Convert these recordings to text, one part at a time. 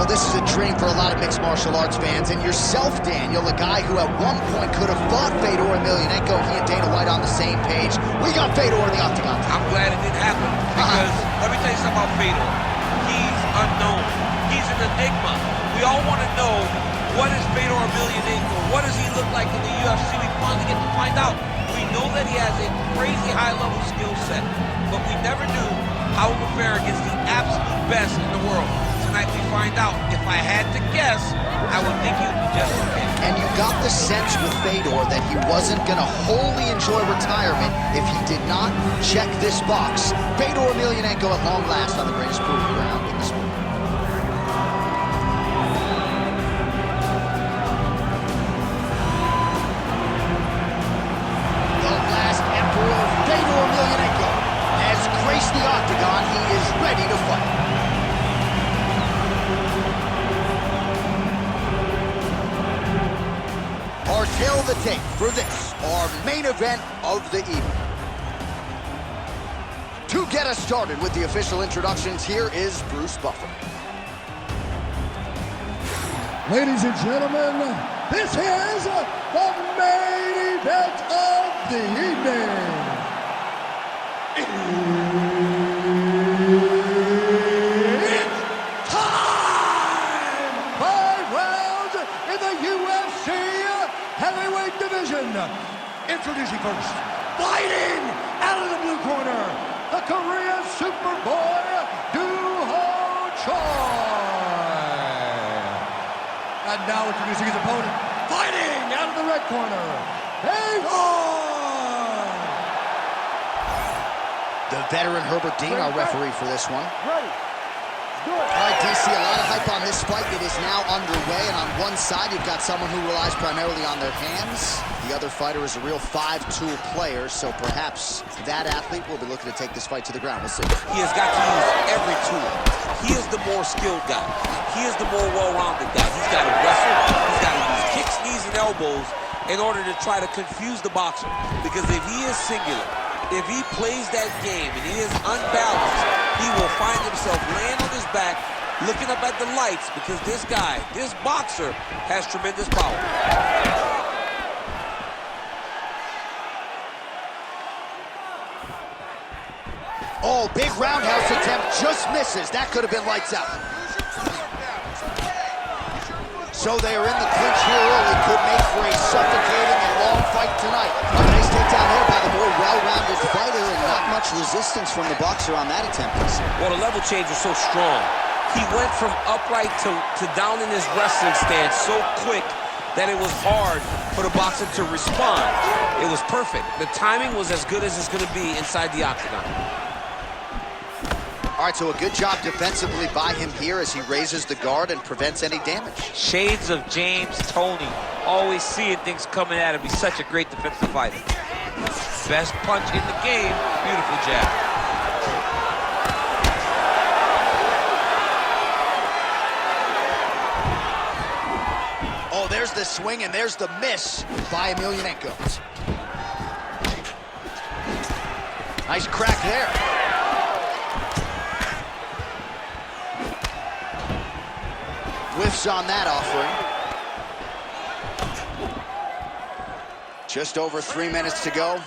Well, this is a dream for a lot of mixed martial arts fans, and yourself, Daniel, a guy who at one point could have fought Fedor Emelianenko. He and Dana White on the same page. We got Fedor in the octagon. I'm glad it didn't happen, because let me tell you something about Fedor. He's unknown. He's an enigma. We all want to know, what is Fedor Emelianenko? What does he look like in the UFC? We finally get to find out. We know that he has a crazy high-level skill set, but we never knew how he would fare against the absolute best in the world. Tonight we find out. If I had to guess, I would think he would be just okay. And you got the sense with Fedor that he wasn't going to wholly enjoy retirement if he did not check this box. Fedor Emelianenko at long last on the greatest proving ground in the sport. The octagon, he is ready to fight. Our tail of the tape for this, our main event of the evening. To get us started with the official introductions, here is Bruce Buffer. Ladies and gentlemen, this is the main event of the evening. It's time! 5 rounds in the UFC heavyweight division. Introducing first, fighting out of the blue corner, the Korean Superboy, Doo-Ho Choi. And now introducing his opponent, fighting out of the red corner, the veteran Herbert Dean, our referee for this one. Ready. All right, DC, a lot of hype on this fight. It is now underway, and on one side, you've got someone who relies primarily on their hands. The other fighter is a real 5-tool player, so perhaps that athlete will be looking to take this fight to the ground. We'll see. He has got to use every tool. He is the more skilled guy. He is the more well-rounded guy. He's got to wrestle. He's got to use kicks, knees, and elbows in order to try to confuse the boxer. Because if he is singular, if he plays that game and he is unbalanced, he will find himself laying on his back, looking up at the lights, because this guy, this boxer, has tremendous power. Oh, big roundhouse attempt, just misses. That could have been lights out. So they are in the clinch here early. Could make for a suffocating and long fight tonight. A nice takedown there by the more well-rounded fighter, and not much resistance from the boxer on that attempt. Well, the level change was so strong. He went from upright to down in his wrestling stance so quick that it was hard for the boxer to respond. It was perfect. The timing was as good as it's going to be inside the octagon. All right, so a good job defensively by him here as he raises the guard and prevents any damage. Shades of James Toney, always seeing things coming at him. He's such a great defensive fighter. Best punch in the game, beautiful jab. Oh, there's the swing and there's the miss by Emelianenko. Nice crack there. Whiffs on that offering. Just over 3 minutes to go.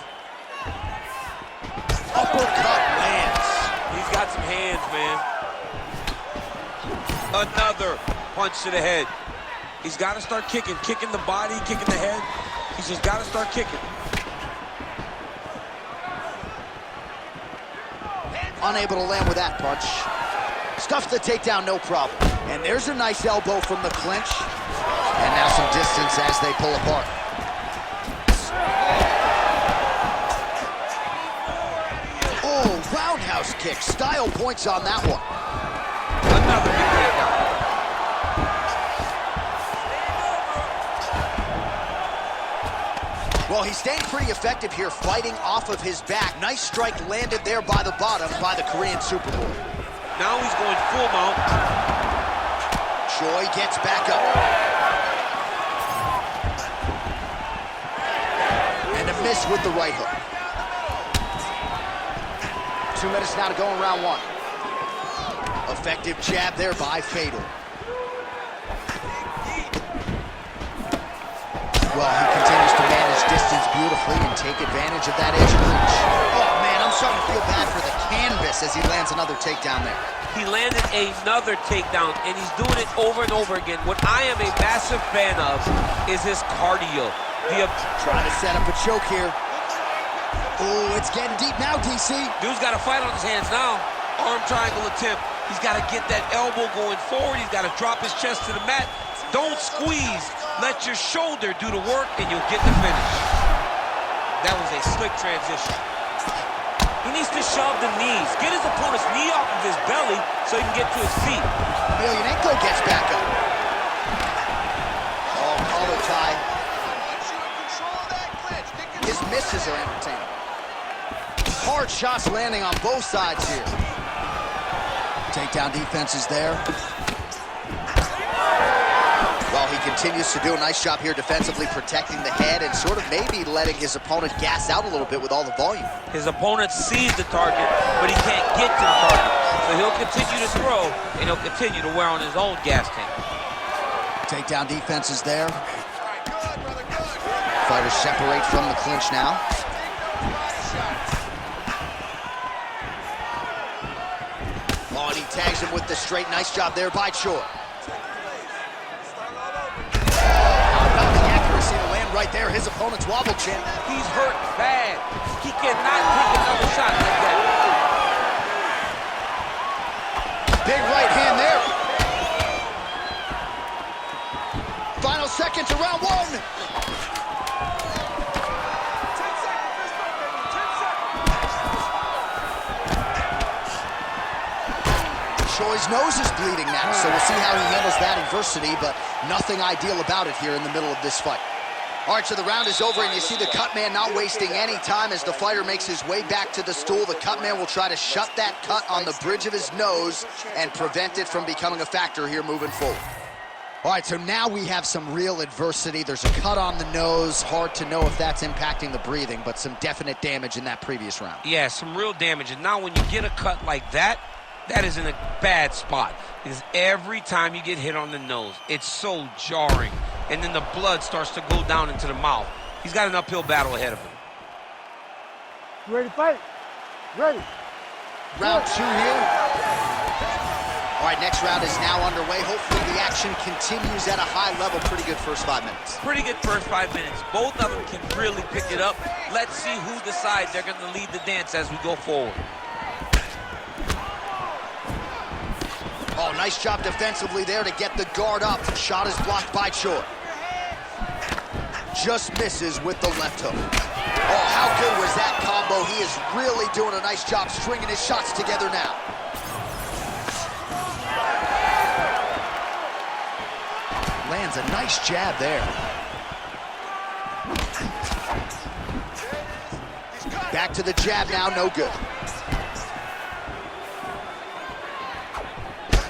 Uppercut lands. He's got some hands, man. Another punch to the head. He's got to start kicking the body, kicking the head. He's just got to start kicking. Unable to land with that punch. Stuffs the takedown, no problem. And there's a nice elbow from the clinch. And now some distance as they pull apart. Oh, roundhouse kick. Style points on that one. Another big takedown. Well, he's staying pretty effective here, fighting off of his back. Nice strike landed there by the bottom by the Korean Superboy. Now he's going full mount. Choi gets back up. And a miss with the right hook. 2 minutes now to go in round one. Effective jab there by Fedor. Well, he continues to manage distance beautifully and take advantage of that edge of reach. Oh, man, I'm starting to feel bad for the canvas as he lands another takedown there. He landed another takedown, and he's doing it over and over again. What I am a massive fan of is his cardio. Trying to set up a choke here. Oh, it's getting deep now, DC. Dude's got a fight on his hands now. Arm triangle attempt. He's got to get that elbow going forward. He's got to drop his chest to the mat. Don't squeeze. Let your shoulder do the work, and you'll get the finish. That was a slick transition. He needs to shove the knees. Get his opponent's knee off of his belly so he can get to his feet. Emelianenko gets back up. Oh, collar tie. His misses are entertaining. Hard shots landing on both sides here. Takedown defense is there. Well, he continues to do a nice job here defensively, protecting the head and sort of maybe letting his opponent gas out a little bit with all the volume. His opponent sees the target, but he can't get to the target. So he'll continue to throw, and he'll continue to wear on his own gas tank. Takedown defense is there. Fighters separate from the clinch now. Oh, and he tags him with the straight. Nice job there by Choi. Right there, his opponent's wobble chin. He's hurt bad. He cannot take another shot like that. Big right hand there. Final seconds of round one. 10 seconds. Choi's nose is bleeding now, so we'll see how he handles that adversity, but nothing ideal about it here in the middle of this fight. All right, so the round is over, and you see the cut man not wasting any time as the fighter makes his way back to the stool. The cut man will try to shut that cut on the bridge of his nose and prevent it from becoming a factor here moving forward. All right, so now we have some real adversity. There's a cut on the nose. Hard to know if that's impacting the breathing, but some definite damage in that previous round. Yeah, some real damage. And now when you get a cut like that, that is in a bad spot. Because every time you get hit on the nose, it's so jarring. And then the blood starts to go down into the mouth. He's got an uphill battle ahead of him. You ready to fight? Ready. Round two here. All right, next round is now underway. Hopefully the action continues at a high level. Pretty good first 5 minutes. Pretty good first 5 minutes. Both of them can really pick it up. Let's see who decides they're going to lead the dance as we go forward. Oh, nice job defensively there to get the guard up. Shot is blocked by Choi. Just misses with the left hook. Oh, how good was that combo? He is really doing a nice job stringing his shots together now. Lands a nice jab there. Back to the jab now, no good.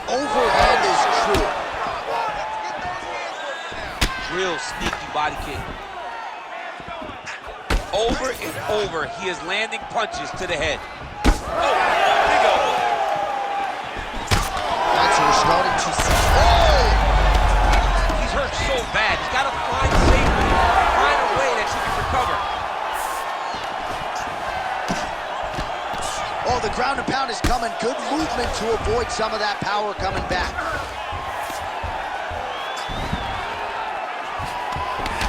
Overhand is true. Real sneaky body kick. Over and over, he is landing punches to the head. Oh, big elbow. That's what we're starting to see. Oh! He's hurt so bad. He's got to find safety, find a way that you can recover. Oh, the ground and pound is coming. Good movement to avoid some of that power coming back.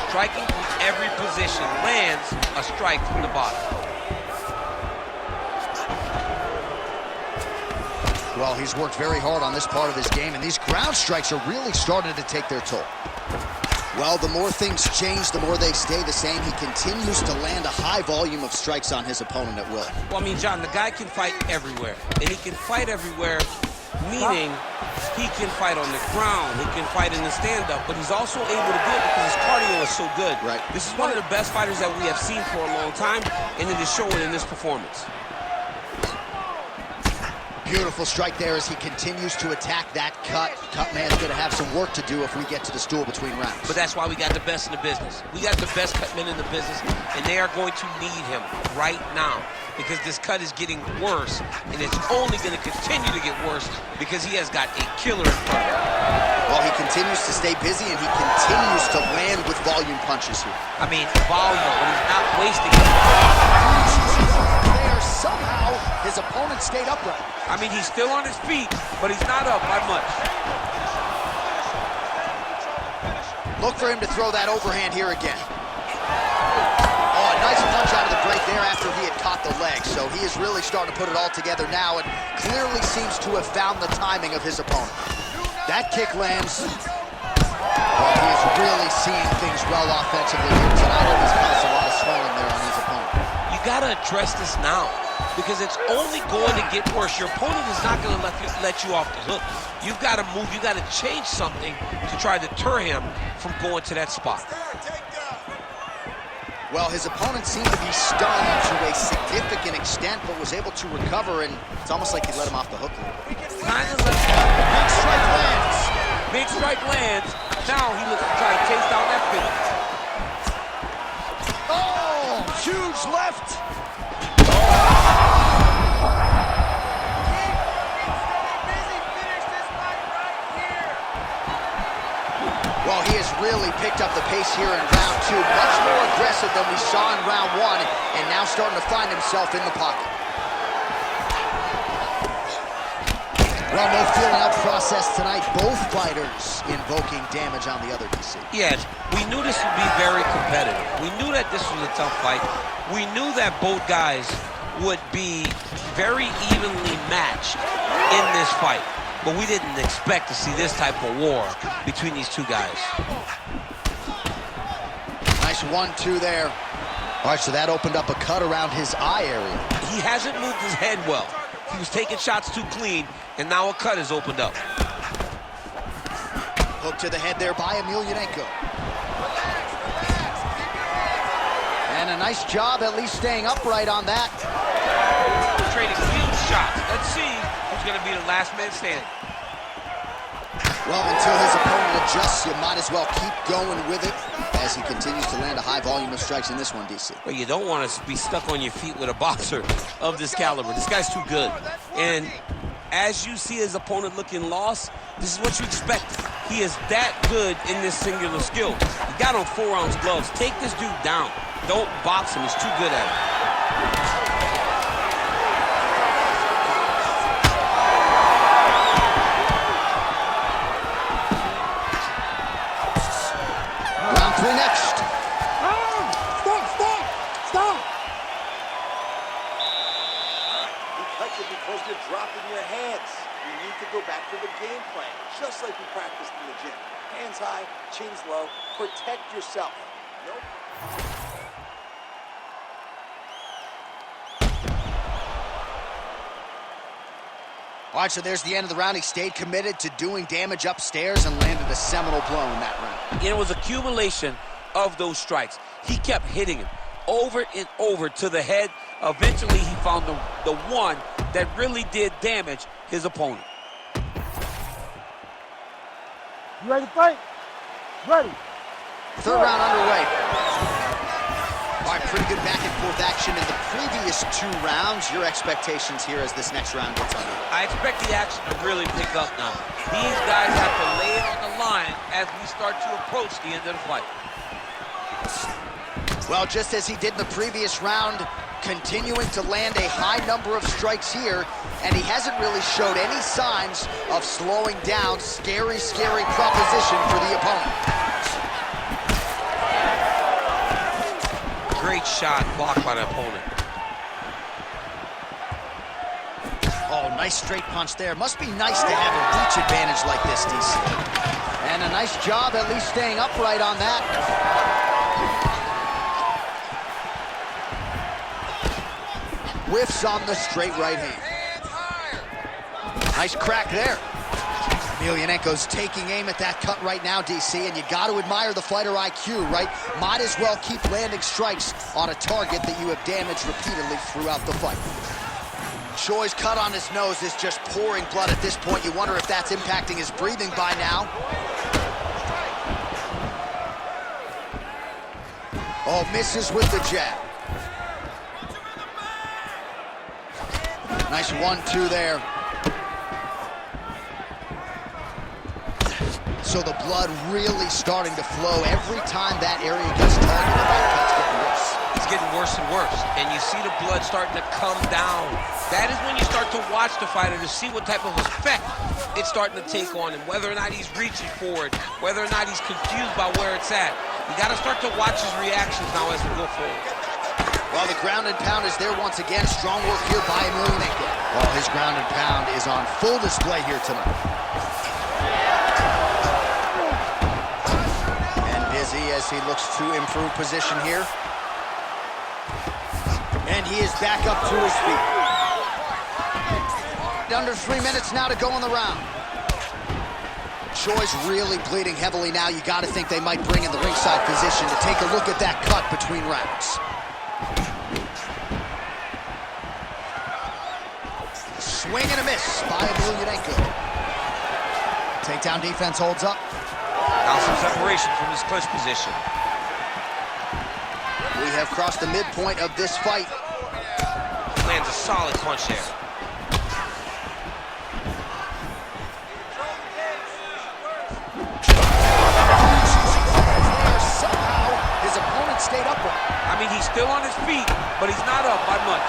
Striking from every position, lands a strike from the bottom. Well, he's worked very hard on this part of his game, and these ground strikes are really starting to take their toll. Well, the more things change, the more they stay the same. He continues to land a high volume of strikes on his opponent at will. Well, I mean, John, the guy can fight everywhere. And he can fight everywhere, meaning he can fight on the ground, he can fight in the stand-up, but he's also able to do it because his cardio is so good. Right. This is one of the best fighters that we have seen for a long time, and it is showing in this performance. Beautiful strike there as he continues to attack that cut. Cut man's going to have some work to do if we get to the stool between rounds. But that's why we got the best in the business. We got the best cut men in the business, and they are going to need him right now because this cut is getting worse, and it's only going to continue to get worse because he has got a killer in front of him. Well, he continues to stay busy, and he continues to land with volume punches here. I mean, volume, but he's not wasting it. There, somehow, his opponent stayed upright. I mean, he's still on his feet, but he's not up by much. Look for him to throw that overhand here again. Oh, a nice punch out of the break there after he had caught the leg. So he is really starting to put it all together now and clearly seems to have found the timing of his opponent. That kick lands. Well, he is really seeing things well offensively here tonight, and he's caused a lot of swelling there on his opponent. You got to address this now, because it's only going to get worse. Your opponent is not going to let you off the hook. You've got to move. You've got to change something to try to deter him from going to that spot. Well, his opponent seemed to be stunned to a significant extent, but was able to recover, and it's almost like he let him off the hook a little bit. Big strike lands. Big strike lands. Now he looks to try to chase down that finish. Oh, huge left. Well, he has really picked up the pace here in round two. Much more aggressive than we saw in round one, and now starting to find himself in the pocket. Well, no feeling out process tonight. Both fighters invoking damage on the other, DC. Yes, we knew this would be very competitive. We knew that this was a tough fight. We knew that both guys would be very evenly matched in this fight. But we didn't expect to see this type of war between these two guys. Nice 1-2 there. All right, so that opened up a cut around his eye area. He hasn't moved his head well. He was taking shots too clean, and now a cut has opened up. Hook to the head there by Emelianenko. And a nice job at least staying upright on that. Trading huge shots. Let's see who's going to be the last man standing. Well, until his opponent adjusts, you might as well keep going with it as he continues to land a high volume of strikes in this one, DC. Well, you don't want to be stuck on your feet with a boxer of this caliber. This guy's too good. And as you see his opponent looking lost, this is what you expect. He is that good in this singular skill. He got on 4-ounce gloves. Take this dude down. Don't box him. He's too good at it. Because you're dropping your hands. You need to go back to the game plan, just like we practiced in the gym. Hands high, chins low, protect yourself. Nope. All right, so there's the end of the round. He stayed committed to doing damage upstairs and landed a seminal blow in that round. It was accumulation of those strikes. He kept hitting him over and over to the head. Eventually, he found the one that really did damage his opponent. You ready to fight? Ready. Third round underway. All right, pretty good back and forth action in the previous two rounds. Your expectations here as this next round gets underway? I expect the action to really pick up now. These guys have to lay it on the line as we start to approach the end of the fight. Well, just as he did in the previous round, continuing to land a high number of strikes here, and he hasn't really showed any signs of slowing down. Scary, scary proposition for the opponent. Great shot blocked by the opponent. Oh, nice straight punch there. Must be nice to have a reach advantage like this, DC. And a nice job at least staying upright on that. Whiffs on the straight right hand. Nice crack there. Emelianenko's taking aim at that cut right now, DC, and you got to admire the fighter IQ, right? Might as well keep landing strikes on a target that you have damaged repeatedly throughout the fight. Choi's cut on his nose is just pouring blood at this point. You wonder if that's impacting his breathing by now. Oh, misses with the jab. Nice 1-2 there. So the blood really starting to flow. Every time that area gets targeted, that cut's getting worse. It's getting worse and worse. And you see the blood starting to come down. That is when you start to watch the fighter to see what type of effect it's starting to take on him, whether or not he's reaching for it, whether or not he's confused by where it's at. You got to start to watch his reactions now as we go forward. Well, the ground and pound is there once again. Strong work here by Emelianenko. Well, his ground and pound is on full display here tonight. And busy as he looks to improve position here. And he is back up to his feet. Under 3 minutes now to go in the round. Choi's really bleeding heavily now. You got to think they might bring in the ringside physician to take a look at that cut between rounds. Swing and a miss by Emelianenko. Takedown defense holds up. Now some separation from his clinch position. We have crossed the midpoint of this fight. Lands a solid punch there. Somehow, his opponent stayed upright. I mean, he's still on his feet, but he's not up by much.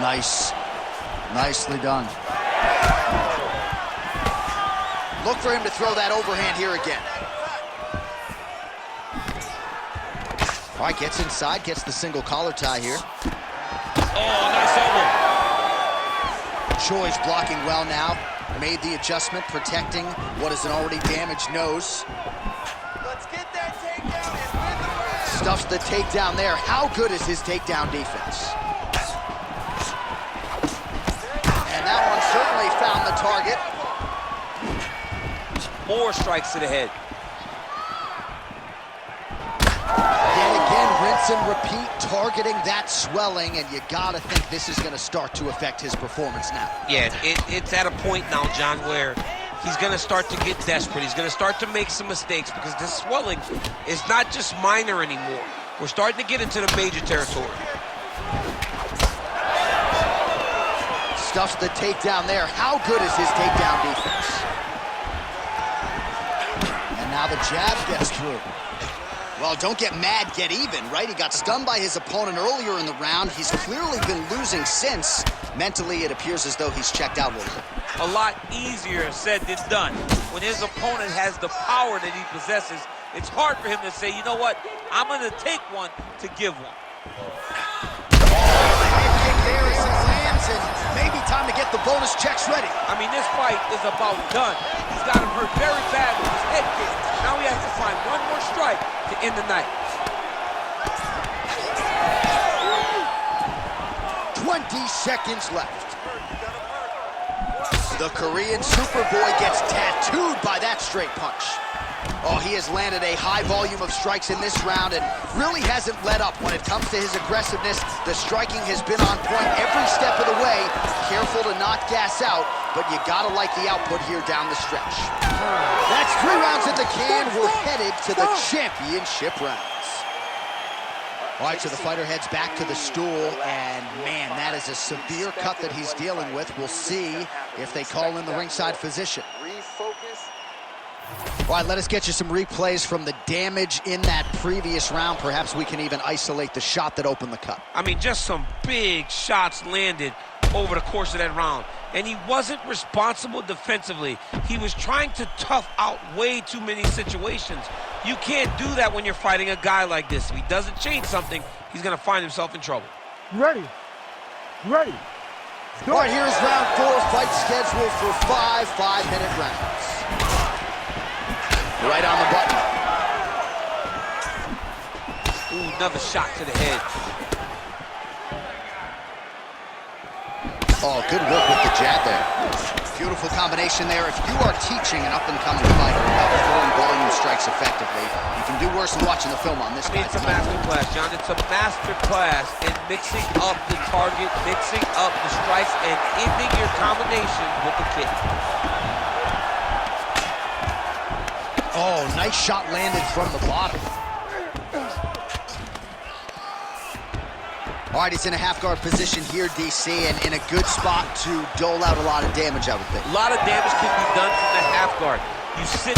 Nice. Nicely done. Look for him to throw that overhand here again. All right, gets inside, gets the single collar tie here. Oh, nice elbow. Choi's blocking well now. Made the adjustment, protecting what is an already damaged nose. Let's get that takedown and win the round. Stuffs the takedown there. How good is his takedown defense? And that one certainly found the target. More strikes to the head. Yet again, rinse and repeat, targeting that swelling, and you gotta think this is gonna start to affect his performance now. Yeah, it's at a point now, John, where he's gonna start to get desperate. He's gonna start to make some mistakes because this swelling is not just minor anymore. We're starting to get into the major territory. Stuffs the takedown there. How good is his takedown defense? And now the jab gets through. Well, don't get mad, get even, right? He got stunned by his opponent earlier in the round. He's clearly been losing since. Mentally, it appears as though he's checked out a little bit. A lot easier said than done. When his opponent has the power that he possesses, it's hard for him to say, you know what, I'm going to take one to give one. Kick there as it lands, and maybe time to get the bonus checks ready. I mean, this fight is about done. He's got him hurt very bad with his head kick. Now he has to find one more strike to end the night. 20 seconds left. The Korean Superboy gets tattooed by that straight punch. Oh, he has landed a high volume of strikes in this round and really hasn't let up when it comes to his aggressiveness. The striking has been on point every step of the way. Careful to not gas out, but you gotta like the output here down the stretch. That's 3 rounds in the can. We're headed to the championship rounds. All right, so the fighter heads back to the stool, and man, that is a severe cut that he's dealing with. We'll see if they call in the ringside physician. Refocus. All right, let us get you some replays from the damage in that previous round. Perhaps we can even isolate the shot that opened the cut. I mean, just some big shots landed over the course of that round. And he wasn't responsible defensively. He was trying to tough out way too many situations. You can't do that when you're fighting a guy like this. If he doesn't change something, he's going to find himself in trouble. You ready? You ready? All right, here's round 4. Fight scheduled for 5 5-minute rounds. Right on the button. Ooh, another shot to the head. Oh, good work with the jab there. Beautiful combination there. If you are teaching an up-and-coming fighter about throwing volume strikes effectively, you can do worse than watching the film on this guy. It's a master class, John. It's a master class in mixing up the target, mixing up the strikes, and ending your combination with the kick. Oh, nice shot landed from the bottom. All right, he's in a half guard position here, DC, and in a good spot to dole out a lot of damage, I would think. A lot of damage can be done from the half guard. You sit.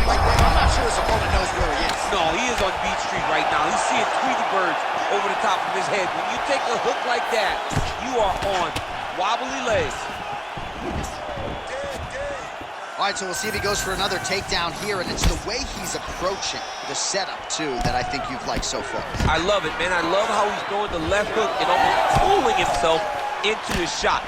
Like that, I'm not sure his opponent knows where he is. No, he is on Beach Street right now. He's seeing Tweety birds over the top of his head. When you take a hook like that, you are on wobbly legs. All right, so we'll see if he goes for another takedown here, and it's the way he's approaching the setup, too, that I think you've liked so far. I love it, man. I love how he's throwing the left hook and almost pulling himself into his shot.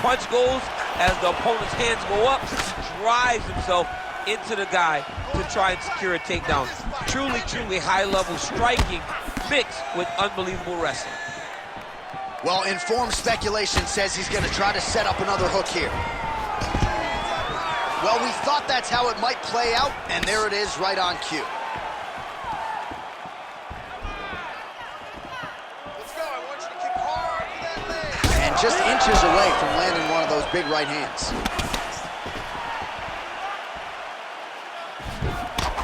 Punch goes as the opponent's hands go up, he drives himself into the guy to try and secure a takedown. Truly, truly high-level striking mixed with unbelievable wrestling. Well, informed speculation says he's going to try to set up another hook here. Well, we thought that's how it might play out, and there it is right on cue. Let's go. I want you to kick hard with that leg. And just inches away from landing one of those big right hands.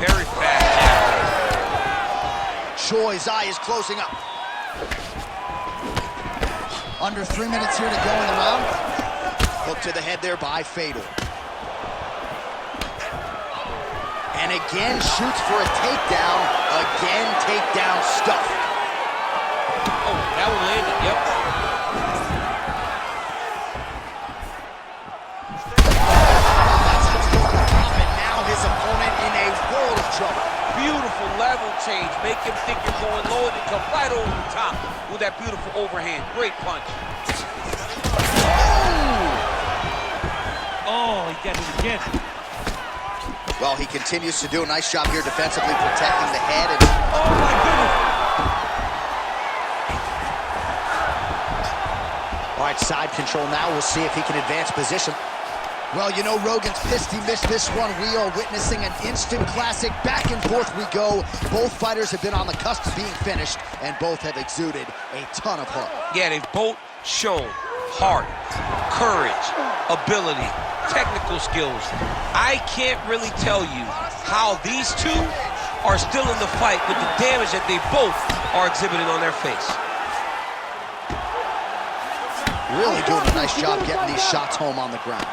Very fast. Choi's eye is closing up. Under 3 minutes here to go in the round. Hook to the head there by Fedor. And again shoots for a takedown. Again takedown stuff. Oh, that one landed, yep. That's how he opened up, and now his opponent in a world of trouble. Beautiful level change. Make him think you're going low and then come right over the top with that beautiful overhand. Great punch. Oh, he got it again. Well, he continues to do a nice job here defensively protecting the head. And Oh, my goodness. all right, side control now. We'll see if he can advance position. Well, you know, Rogan's pissed he missed this one. We are witnessing an instant classic. Back and forth we go. Both fighters have been on the cusp of being finished, and both have exuded a ton of heart. Yeah, they've both shown heart, courage, ability, technical skills. I can't really tell you how these two are still in the fight with the damage that they both are exhibiting on their face. Really doing a nice job getting these shots home on the ground.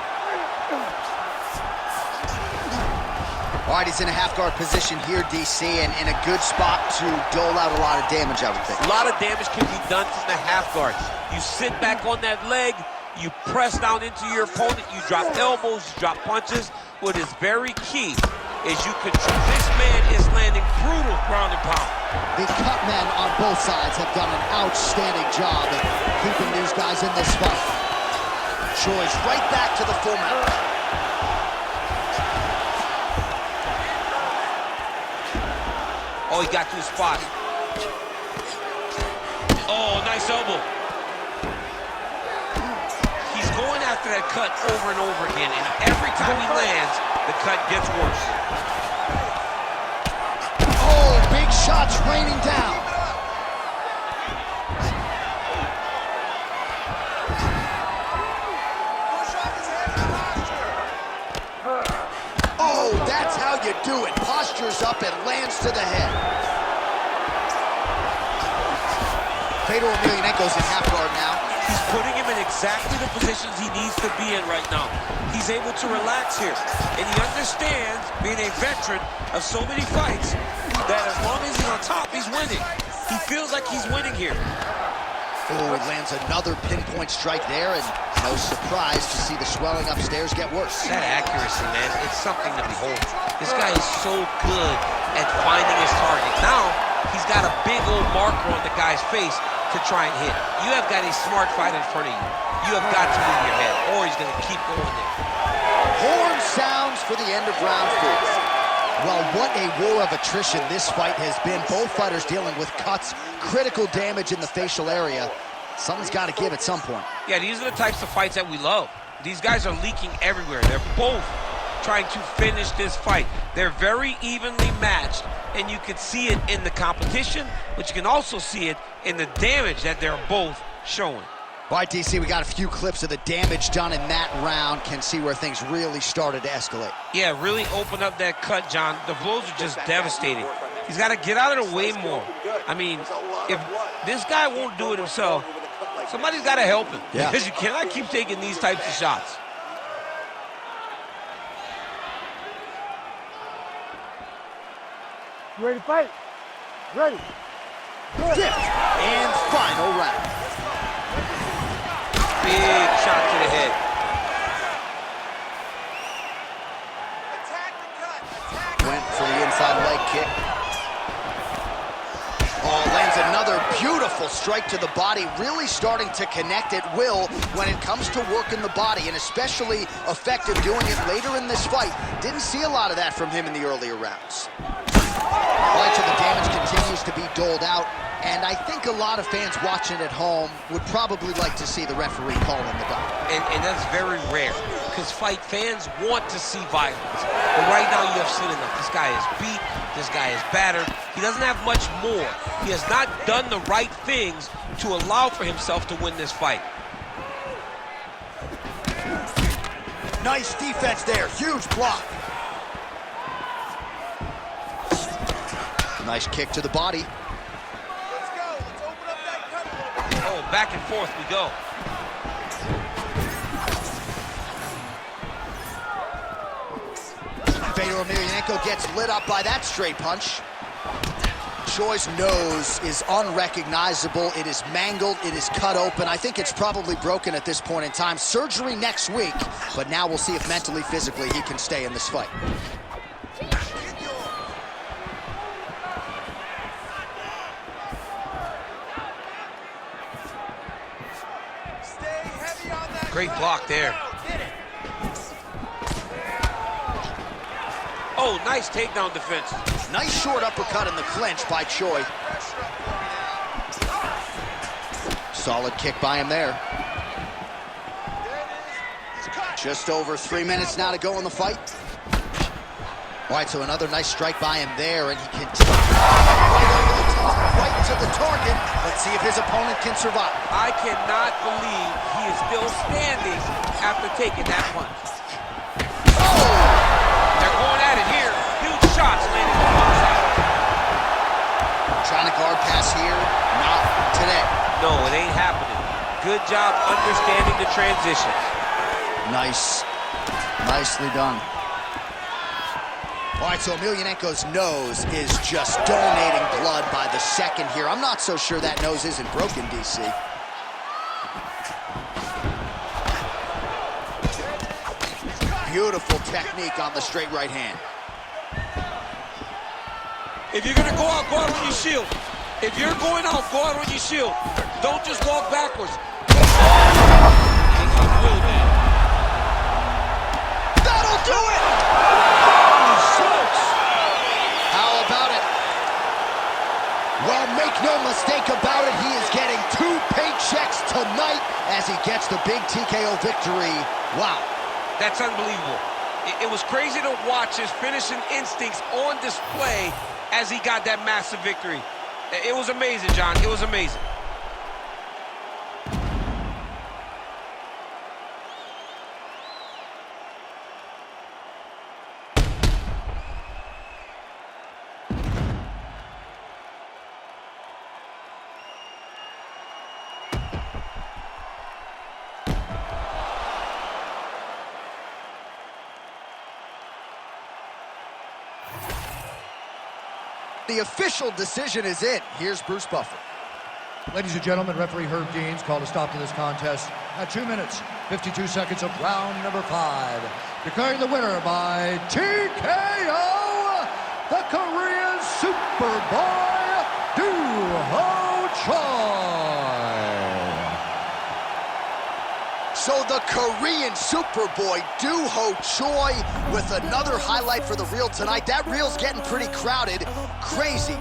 All right, he's in a half-guard position here, DC, and in a good spot to dole out a lot of damage, I would think. A lot of damage can be done from the half guard. You sit back on that leg, you press down into your opponent, you drop elbows, you drop punches. What is very key is you control. This man is landing brutal ground and pound. The cut men on both sides have done an outstanding job of keeping these guys in this fight. Choi's right back to the full mount. Oh, he got to his spot. Oh, nice elbow. He's going after that cut over and over again, and every time he lands, the cut gets worse. Oh, big shots raining down. Oh, that's how you do it. Postures up and lands to the head. Fedor Emelianenko's in half guard now. He's putting him in exactly the positions he needs to be in right now. He's able to relax here, and he understands, being a veteran of so many fights, that as long as he's on top, he's winning. He feels like he's winning here. Oh, he lands another pinpoint strike there, and no surprise to see the swelling upstairs get worse. That accuracy, man, it's something to behold. This guy is so good at finding his target. Now, he's got a big old marker on the guy's face to try and hit. You have got a smart fight in front of you. You have got to move your head, or he's going to keep going there. Horn sounds for the end of round 4. Well, what a war of attrition this fight has been. Both fighters dealing with cuts, critical damage in the facial area. Something's got to give at some point. Yeah, these are the types of fights that we love. These guys are leaking everywhere. They're both trying to finish this fight. They're very evenly matched, and you can see it in the competition, but you can also see it in the damage that they're both showing. All right, DC, we got a few clips of the damage done in that round. Can see where things really started to escalate. Yeah, really open up that cut, John. The blows are just devastating. He's got to get out of the way more. I mean, if this guy won't do it himself, somebody's got to help him. Yeah. Because you cannot keep taking these types of shots. You ready to fight? Ready. Good. Fifth and final round. Big shot to the head. Went for the inside leg kick. Oh, lands another beautiful strike to the body, really starting to connect at will when it comes to working the body, and especially effective doing it later in this fight. Didn't see a lot of that from him in the earlier rounds. Right, so the damage continues to be doled out, and I think a lot of fans watching at home would probably like to see the referee calling the dot. And that's very rare, because fight fans want to see violence. But right now you have seen enough. This guy is beat, this guy is battered. He doesn't have much more. He has not done the right things to allow for himself to win this fight. Nice defense there, huge block. Nice kick to the body. Let's go. Let's open up that cut a little bit. Oh, back and forth we go. Fedor Emelianenko gets lit up by that straight punch. Choi's nose is unrecognizable. It is mangled. It is cut open. I think it's probably broken at this point in time. Surgery next week, but now we'll see if mentally, physically, he can stay in this fight. Great block there. Oh, nice takedown defense. Nice short uppercut in the clinch by Choi. Solid kick by him there. Just over 3 minutes now to go in the fight. All right, so another nice strike by him there, and he continues right to the target. Let's see if his opponent can survive. I cannot believe he is still standing after taking that punch. Oh! They're going at it here. Huge shots landing on one side. Trying to guard pass here, not today. No, it ain't happening. Good job understanding the transitions. Nice. Nicely done. All right, so Emelianenko's nose is just donating blood by the second here. I'm not so sure that nose isn't broken, DC. Beautiful technique on the straight right hand. If you're gonna go out on your shield. If you're going out, go out on your shield. Don't just walk backwards. That'll do it! How about it? Well, make no mistake about it, he is getting 2 paychecks tonight as he gets the big TKO victory. Wow. That's unbelievable. It was crazy to watch his finishing instincts on display as he got that massive victory. It was amazing, John. It was amazing. The official decision is in. Here's Bruce Buffer. Ladies and gentlemen, referee Herb Deans called a stop to this contest at 2 minutes, 52 seconds of round number 5. Declaring the winner by TKO, the Korean Superboy, Duho Choi. So the Korean Superboy, Duho Choi, with another highlight for the reel tonight. That reel's getting pretty crowded. Crazy.